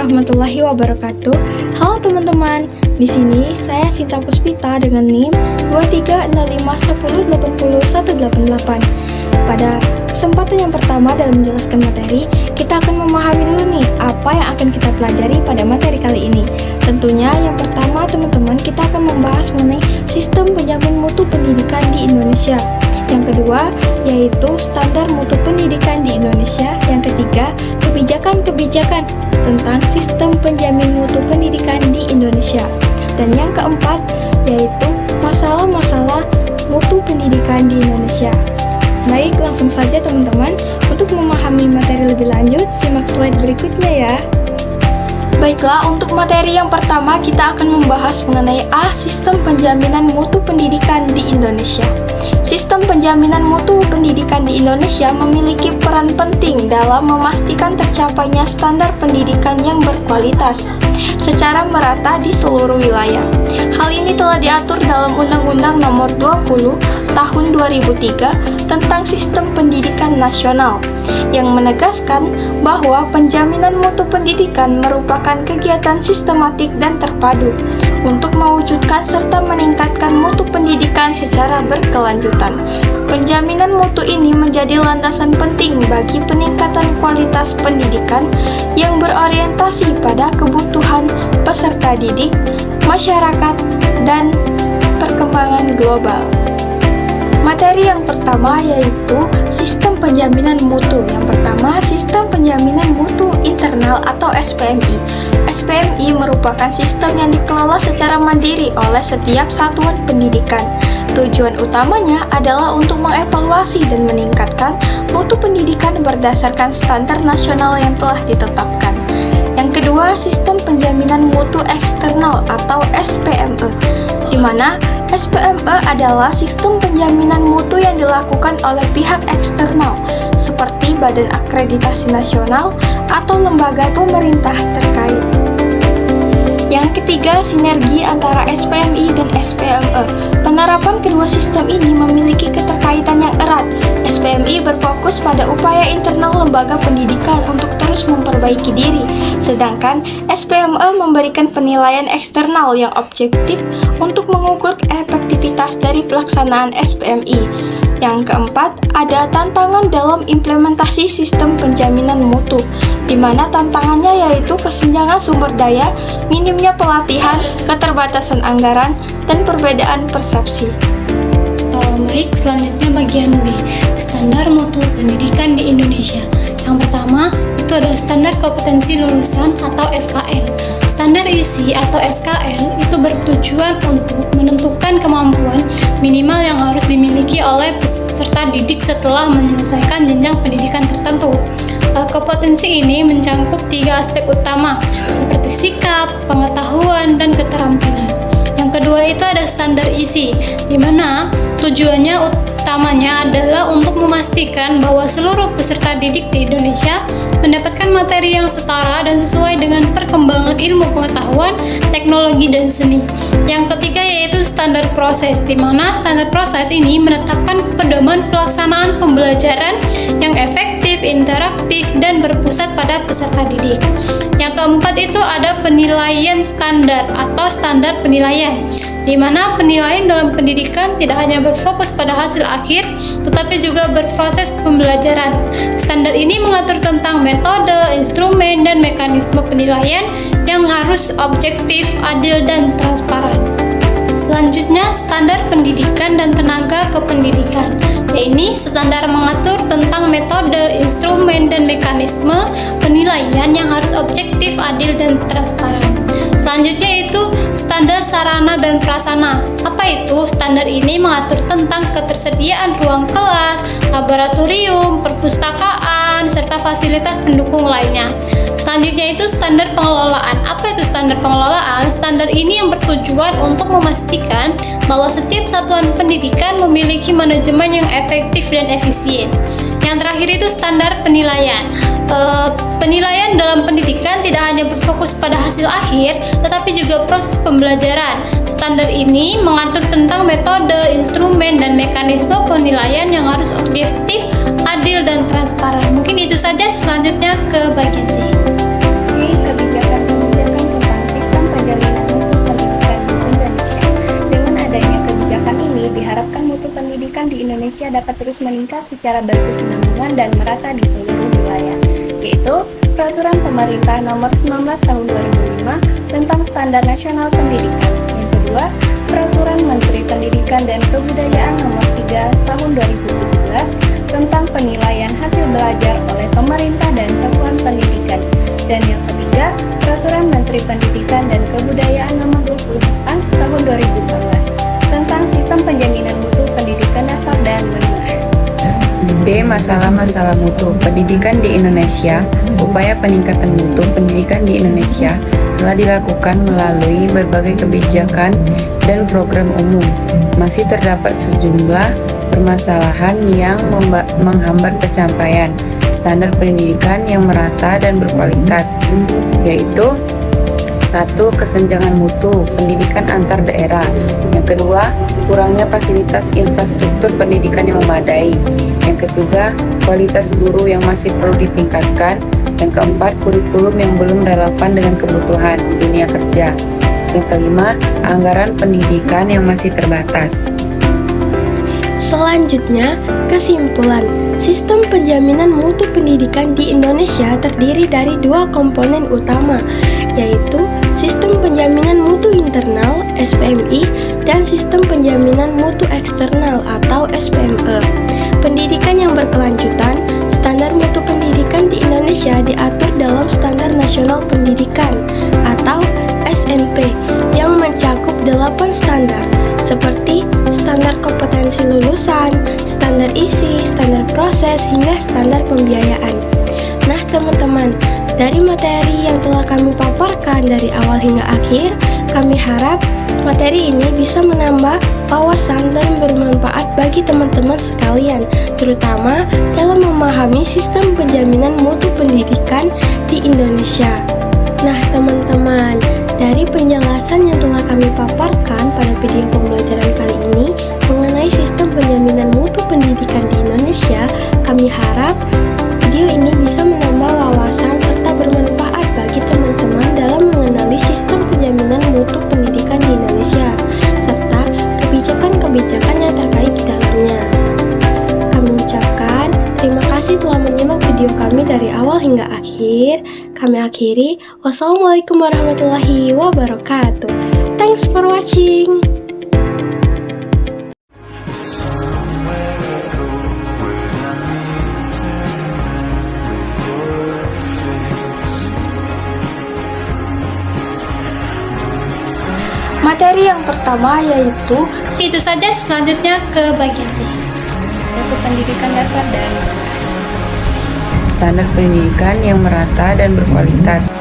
warahmatullahi wabarakatuh. Halo teman-teman, di sini saya Sinta Puspita dengan NIM 2305108018. Pada kesempatan yang pertama dalam menjelaskan materi, kita akan memahami dulu nih apa yang akan kita pelajari pada materi kali ini. Tentunya yang pertama teman-teman, kita akan membahas mengenai sistem penjamin mutu pendidikan di Indonesia. Yang kedua, yaitu standar mutu pendidikan di Indonesia. Yang ketiga, kebijakan-kebijakan tentang sistem penjamin mutu pendidikan di Indonesia. Dan yang keempat, yaitu masalah-masalah mutu pendidikan di Indonesia. Baik, langsung saja teman-teman. Untuk memahami materi lebih lanjut, simak slide berikutnya ya. Baiklah, untuk materi yang pertama kita akan membahas mengenai sistem penjaminan mutu pendidikan di Indonesia. Sistem penjaminan mutu pendidikan di Indonesia memiliki peran penting dalam memastikan tercapainya standar pendidikan yang berkualitas secara merata di seluruh wilayah. Hal ini telah diatur dalam Undang-Undang Nomor 20 Tahun 2003 tentang Sistem Pendidikan Nasional yang menegaskan bahwa penjaminan mutu pendidikan merupakan kegiatan sistematik dan terpadu untuk mewujudkan serta meningkatkan mutu pendidikan secara berkelanjutan. Penjaminan mutu ini menjadi landasan penting bagi peningkatan kualitas pendidikan yang berorientasi pada kebutuhan peserta didik, masyarakat, dan perkembangan global. Materi yang pertama yaitu sistem penjaminan mutu. Yang pertama, sistem penjaminan mutu internal atau SPMI. SPMI merupakan sistem yang dikelola secara mandiri oleh setiap satuan pendidikan. Tujuan utamanya adalah untuk mengevaluasi dan meningkatkan mutu pendidikan berdasarkan standar nasional yang telah ditetapkan. Yang kedua, sistem penjaminan mutu eksternal atau SPME, di mana SPME adalah sistem penjaminan mutu yang dilakukan oleh pihak eksternal seperti Badan Akreditasi Nasional atau lembaga pemerintah terkait. Yang ketiga, sinergi antara SPMI dan SPME. Penerapan kedua sistem ini memiliki keterkaitan yang erat. SPMI berfokus pada upaya internal lembaga pendidikan untuk terus memperbaiki diri, sedangkan SPME memberikan penilaian eksternal yang objektif untuk mengukur efektivitas dari pelaksanaan SPMI. Yang keempat, ada tantangan dalam implementasi sistem penjaminan mutu, di mana tantangannya yaitu kesenjangan sumber daya, minimnya pelatihan, keterbatasan anggaran, dan perbedaan persepsi. Baik, selanjutnya bagian B, standar mutu pendidikan di Indonesia. Yang pertama, itu ada standar kompetensi lulusan atau SKL. Standar isi atau SKL itu bertujuan untuk menentukan kemampuan minimal yang harus dimiliki oleh peserta didik setelah menyelesaikan jenjang pendidikan tertentu. Kompetensi ini mencangkup 3 aspek utama, seperti sikap, pengetahuan, dan keterampilan. Yang kedua itu ada standar isi, di mana tujuannya utamanya adalah untuk memastikan bahwa seluruh peserta didik di Indonesia mendapatkan materi yang setara dan sesuai dengan perkembangan ilmu pengetahuan, teknologi, dan seni. Yang ketiga yaitu standar proses, di mana standar proses ini menetapkan pedoman pelaksanaan pembelajaran yang efektif, interaktif, dan berpusat pada peserta didik. Yang keempat itu ada penilaian standar atau standar penilaian, di mana penilaian dalam pendidikan tidak hanya berfokus pada hasil akhir, tetapi juga berproses pembelajaran. Standar ini mengatur tentang metode, instrumen, dan mekanisme penilaian yang harus objektif, adil, dan transparan. Selanjutnya, standar pendidikan dan tenaga kependidikan. Ini standar mengatur tentang metode, instrumen, dan mekanisme penilaian yang harus objektif, adil, dan transparan. Selanjutnya itu standar sarana dan prasarana. Apa itu? Standar ini mengatur tentang ketersediaan ruang kelas, laboratorium, perpustakaan, serta fasilitas pendukung lainnya. Selanjutnya itu standar pengelolaan. Apa itu standar pengelolaan? Standar ini yang bertujuan untuk memastikan bahwa setiap satuan pendidikan memiliki manajemen yang efektif dan efisien. Yang terakhir itu standar penilaian. Penilaian dalam pendidikan tidak hanya berfokus pada hasil akhir, tetapi juga proses pembelajaran. Standar ini mengatur tentang metode, instrumen, dan mekanisme penilaian yang harus objektif, adil, dan transparan. Mungkin itu saja, selanjutnya ke bagian C. Kebijakan diharapkan mutu pendidikan di Indonesia dapat terus meningkat secara berkesinambungan dan merata di seluruh wilayah, yaitu Peraturan Pemerintah Nomor 19 Tahun 2005 tentang Standar Nasional Pendidikan. Yang kedua, Peraturan Menteri Pendidikan dan Kebudayaan Nomor 3 Tahun 2017 tentang penilaian hasil belajar oleh pemerintah dan satuan pendidikan. Dan yang ketiga, Peraturan Menteri Pendidikan dan Kebudayaan Nomor 28 Tahun 2014 tentang Sistem Penjaminan Mutu Pendidikan Dasar dan Menengah. D. Masalah-masalah mutu pendidikan di Indonesia. Upaya peningkatan mutu pendidikan di Indonesia telah dilakukan melalui berbagai kebijakan dan program umum. Masih terdapat sejumlah permasalahan yang menghambat pencapaian standar pendidikan yang merata dan berkualitas, yaitu 1. Kesenjangan mutu pendidikan antar daerah. Yang kedua, kurangnya fasilitas infrastruktur pendidikan yang memadai. Yang ketiga, kualitas guru yang masih perlu ditingkatkan. Yang keempat, kurikulum yang belum relevan dengan kebutuhan dunia kerja. Yang kelima, anggaran pendidikan yang masih terbatas. Selanjutnya, kesimpulan. Sistem penjaminan mutu pendidikan di Indonesia terdiri dari dua komponen utama, yaitu Sistem Penjaminan Mutu Internal (SPMI) dan Sistem Penjaminan Mutu Eksternal atau SPME. Pendidikan yang berkelanjutan. Standar mutu pendidikan di Indonesia diatur dalam Standar Nasional Pendidikan atau SNP yang mencakup 8 standar seperti standar kompetensi lulusan, standar isi, standar proses, hingga standar pembiayaan. Nah teman-teman, dari materi yang telah kami paparkan dari awal hingga akhir, kami harap materi ini bisa menambah wawasan dan bermanfaat bagi teman-teman sekalian, terutama dalam memahami sistem penjaminan mutu pendidikan di Indonesia. Nah teman-teman, dari penjelasan yang telah kami paparkan pada video pembelajaran kali ini mengenai sistem penjaminan mutu pendidikan di Indonesia, kami harap video ini bisa menambah wawasan serta bermanfaat bagi teman-teman dalam mengenali sistem penjaminan mutu pendidikan di Indonesia serta kebijakan-kebijakan yang terkait di dalamnya. Kami ucapkan terima kasih telah menyimak video kami dari awal hingga akhir. Kami akhiri. Wassalamualaikum warahmatullahi wabarakatuh. Thanks for watching. Materi yang pertama yaitu Itu saja, selanjutnya ke bagian C. Mutu pendidikan dasar dan Standar pendidikan yang merata dan berkualitas.